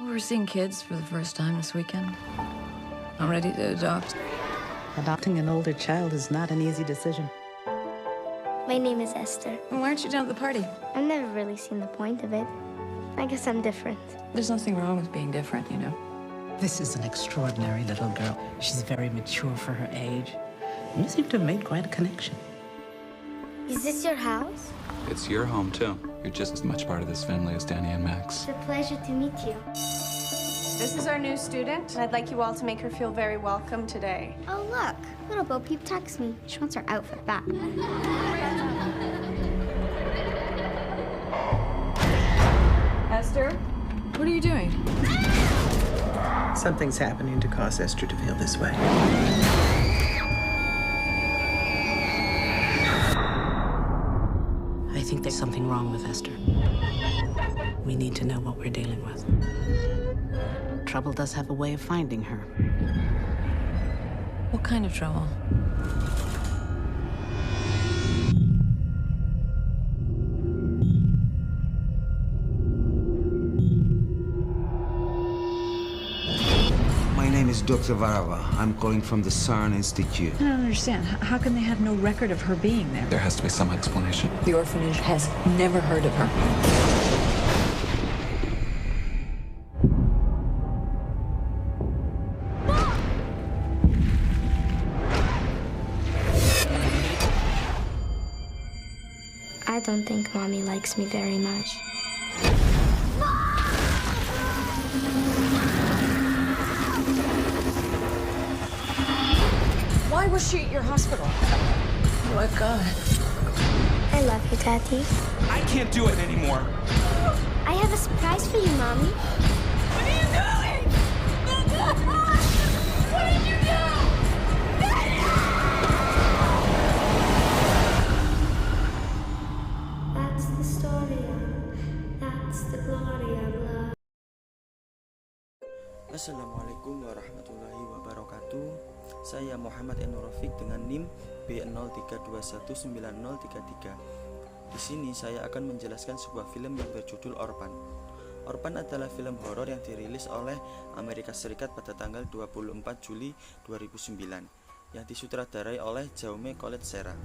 We're seeing kids for the first time this weekend. I'm ready to adopt. Adopting an older child is not an easy decision. My name is Esther. Why aren't you down at the party? I've never really seen the point of it. I guess I'm different. There's nothing wrong with being different, you know. This is an extraordinary little girl. She's very mature for her age. You seem to have made quite a connection. Is this your house? It's your home, too. You're just as much part of this family as Danny and Max. It's a pleasure to meet you. This is our new student, and I'd like you all to make her feel very welcome today. Oh, look. Little Bo Peep texts me. She wants her outfit back. Esther, what are you doing? Something's happening to cause Esther to feel this way. I think there's something wrong with Esther. We need to know what we're dealing with. Trouble does have a way of finding her. What kind of trouble? My name is Dr. Varava. I'm calling from the CERN Institute. I don't understand. How can they have no record of her being there? There has to be some explanation. The orphanage has never heard of her. I don't think Mommy likes me very much. Why was she at your hospital? Oh my God. I love you, Daddy. I can't do it anymore. I have a surprise for you, Mommy. What are you doing? What did you do? That's the story of, that's the glory of love. Assalamualaikum warahmatullahi wabarakatuh. Saya Muhammad Enur Rafiq dengan NIM B03219033. Di sini saya akan menjelaskan sebuah film yang berjudul Orphan. Orphan adalah film horor yang dirilis oleh Amerika Serikat pada tanggal 24 Juli 2009 yang disutradarai oleh Jaume Collet Serra.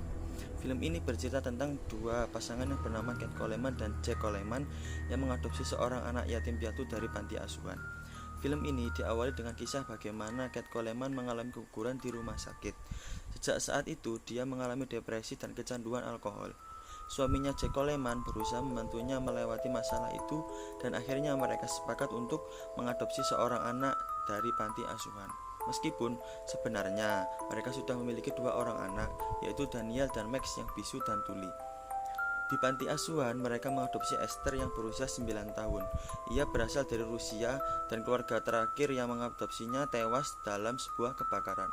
Film ini bercerita tentang dua pasangan yang bernama Cat Coleman dan Jack Coleman yang mengadopsi seorang anak yatim piatu dari panti asuhan. Film ini diawali dengan kisah bagaimana Cat Coleman mengalami keguguran di rumah sakit. Sejak saat itu, dia mengalami depresi dan kecanduan alkohol. Suaminya Jack Coleman berusaha membantunya melewati masalah itu dan akhirnya mereka sepakat untuk mengadopsi seorang anak dari panti asuhan. Meskipun sebenarnya mereka sudah memiliki dua orang anak, yaitu Daniel dan Max yang bisu dan tuli. Di panti asuhan, mereka mengadopsi Esther yang berusia 9 tahun. Ia berasal dari Rusia dan keluarga terakhir yang mengadopsinya tewas dalam sebuah kebakaran.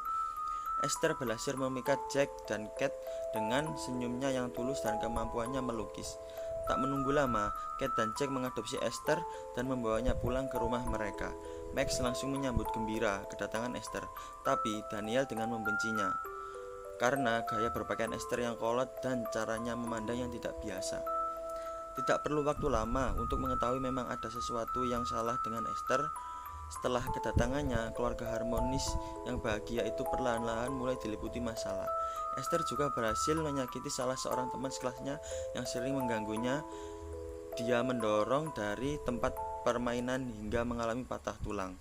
Esther berhasil memikat Jack dan Cat dengan senyumnya yang tulus dan kemampuannya melukis. Tak menunggu lama, Cat dan Jack mengadopsi Esther dan membawanya pulang ke rumah mereka. Max langsung menyambut gembira kedatangan Esther, tapi Daniel dengan membencinya karena gaya berpakaian Esther yang kolot dan caranya memandang yang tidak biasa. Tidak perlu waktu lama untuk mengetahui memang ada sesuatu yang salah dengan Esther. Setelah kedatangannya, keluarga harmonis yang bahagia itu perlahan-lahan mulai diliputi masalah. Esther juga berhasil menyakiti salah seorang teman sekelasnya yang sering mengganggunya. Dia mendorong dari tempat permainan hingga mengalami patah tulang.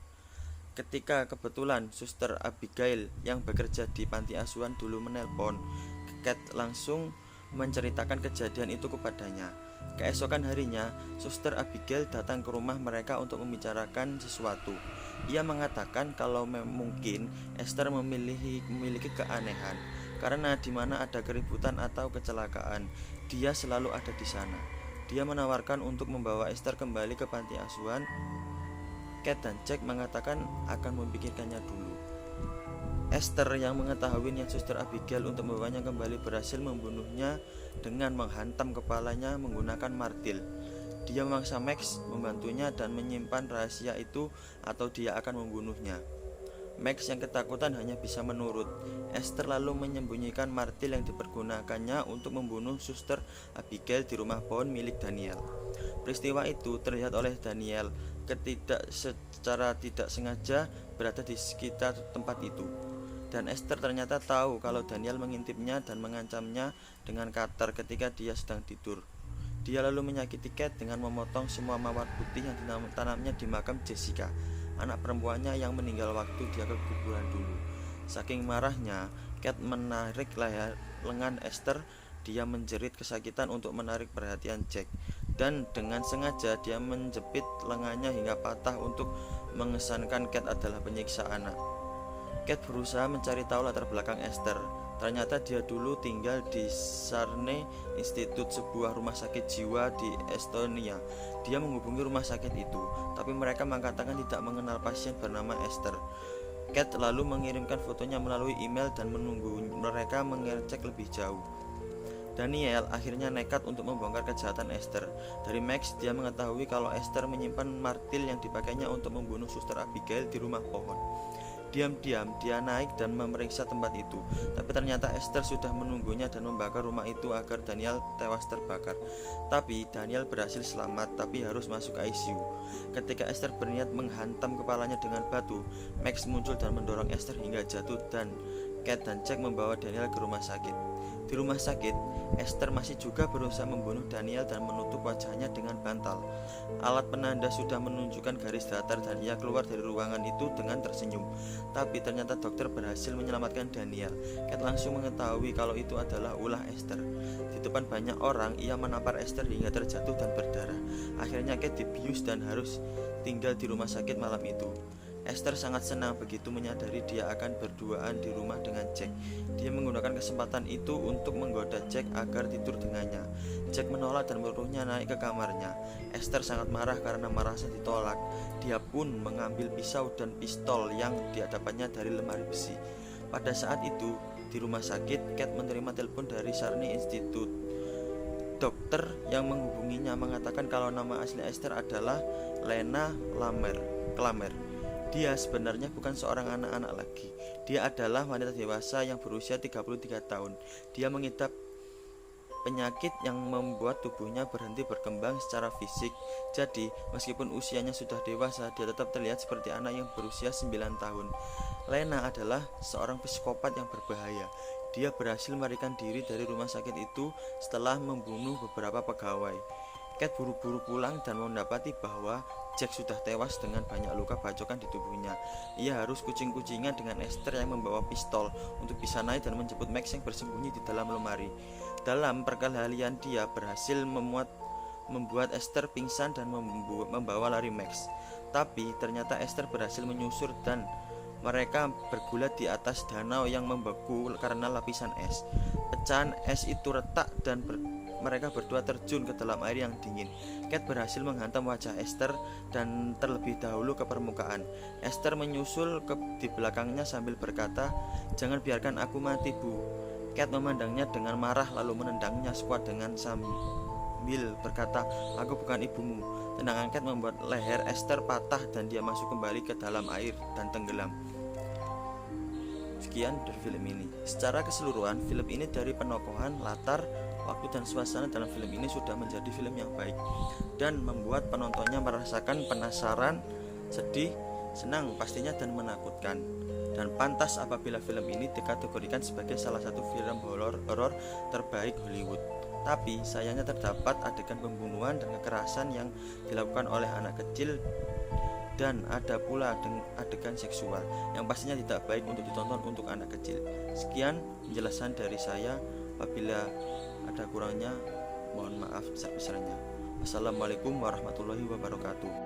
Ketika kebetulan Suster Abigail yang bekerja di panti asuhan dulu menelpon, Cat langsung menceritakan kejadian itu kepadanya. Keesokan harinya, Suster Abigail datang ke rumah mereka untuk membicarakan sesuatu. Ia mengatakan kalau mungkin Esther memiliki keanehan, karena di mana ada keributan atau kecelakaan, dia selalu ada di sana. Dia menawarkan untuk membawa Esther kembali ke panti asuhan. Cat dan Jack mengatakan akan memikirkannya dulu. Esther yang mengetahui niat Suster Abigail untuk membawanya kembali berhasil membunuhnya dengan menghantam kepalanya menggunakan martil. Dia memaksa Max membantunya dan menyimpan rahasia itu atau dia akan membunuhnya. Max yang ketakutan hanya bisa menurut. Esther lalu menyembunyikan martil yang dipergunakannya untuk membunuh Suster Abigail di rumah pohon milik Daniel. Peristiwa itu terlihat oleh Daniel secara tidak sengaja berada di sekitar tempat itu. Dan Esther ternyata tahu kalau Daniel mengintipnya dan mengancamnya dengan cutter ketika dia sedang tidur. Dia lalu menyakiti Kate dengan memotong semua mawar putih yang ditanamnya di makam Jessica, anak perempuannya yang meninggal waktu dia ke kuburan dulu. Saking marahnya, Kate menarik lengan Esther. Dia menjerit kesakitan untuk menarik perhatian Jack, dan dengan sengaja dia menjepit lengannya hingga patah untuk mengesankan Kate adalah penyiksa anak. Kate berusaha mencari tahu latar belakang Esther. Ternyata dia dulu tinggal di Sarne Institute, sebuah rumah sakit jiwa di Estonia. Dia menghubungi rumah sakit itu, tapi mereka mengatakan tidak mengenal pasien bernama Esther. Kate lalu mengirimkan fotonya melalui email dan menunggu mereka mengecek lebih jauh. Daniel akhirnya nekat untuk membongkar kejahatan Esther. Dari Max, dia mengetahui kalau Esther menyimpan martil yang dipakainya untuk membunuh Suster Abigail di rumah pohon. Diam-diam dia naik dan memeriksa tempat itu, tapi ternyata Esther sudah menunggunya dan membakar rumah itu agar Daniel tewas terbakar. Tapi Daniel berhasil selamat, tapi harus masuk ICU. Ketika Esther berniat menghantam kepalanya dengan batu, Max muncul dan mendorong Esther hingga jatuh, dan Kate dan Jack membawa Daniel ke rumah sakit. Di rumah sakit, Esther masih juga berusaha membunuh Daniel dan menutup wajahnya dengan bantal. Alat penanda sudah menunjukkan garis datar dan ia keluar dari ruangan itu dengan tersenyum. Tapi ternyata dokter berhasil menyelamatkan Daniel. Kate langsung mengetahui kalau itu adalah ulah Esther. Di depan banyak orang, ia menampar Esther hingga terjatuh dan berdarah. Akhirnya Kate dibius dan harus tinggal di rumah sakit malam itu. Esther sangat senang begitu menyadari dia akan berduaan di rumah dengan Jack. Dia menggunakan kesempatan itu untuk menggoda Jack agar tidur dengannya. Jack menolak dan menyuruhnya naik ke kamarnya. Esther sangat marah karena merasa ditolak. Dia pun mengambil pisau dan pistol yang dihadapannya dari lemari besi. Pada saat itu, di rumah sakit, Kate menerima telepon dari Sarne Institute. Dokter yang menghubunginya mengatakan kalau nama asli Esther adalah Lena Klamer. Dia sebenarnya bukan seorang anak-anak lagi. Dia adalah wanita dewasa yang berusia 33 tahun. Dia mengidap penyakit yang membuat tubuhnya berhenti berkembang secara fisik. Jadi, meskipun usianya sudah dewasa, dia tetap terlihat seperti anak yang berusia 9 tahun. Lena adalah seorang psikopat yang berbahaya. Dia berhasil melarikan diri dari rumah sakit itu setelah membunuh beberapa pegawai. Kate buru-buru pulang dan mendapati bahwa Jack sudah tewas dengan banyak luka bacokan di tubuhnya. Ia harus kucing-kucingan dengan Esther yang membawa pistol untuk bisa naik dan menjemput Max yang bersembunyi di dalam lemari. Dalam perkelahian dia berhasil membuat Esther pingsan dan membawa lari Max. Tapi ternyata Esther berhasil menyusur dan mereka bergulat di atas danau yang membeku karena lapisan es. Pecahan es itu retak dan mereka berdua terjun ke dalam air yang dingin. Kate berhasil menghantam wajah Esther dan terlebih dahulu ke permukaan. Esther menyusul di belakangnya sambil berkata, "Jangan biarkan aku mati, Bu." Kate memandangnya dengan marah lalu menendangnya sekuat dengan sambil berkata, "Aku bukan ibumu." Tendangan Kate membuat leher Esther patah dan dia masuk kembali ke dalam air dan tenggelam. Sekian dari film ini. Secara keseluruhan, film ini dari penokohan, latar, waktu dan suasana dalam film ini sudah menjadi film yang baik dan membuat penontonnya merasakan penasaran, sedih, senang pastinya dan menakutkan. Dan pantas apabila film ini dikategorikan sebagai salah satu film horor terbaik Hollywood. Tapi sayangnya terdapat adegan pembunuhan dan kekerasan yang dilakukan oleh anak kecil, dan ada pula adegan seksual yang pastinya tidak baik untuk ditonton untuk anak kecil. Sekian penjelasan dari saya. Apabila ada kurangnya, mohon maaf sebesar-besarnya. Wassalamualaikum warahmatullahi wabarakatuh.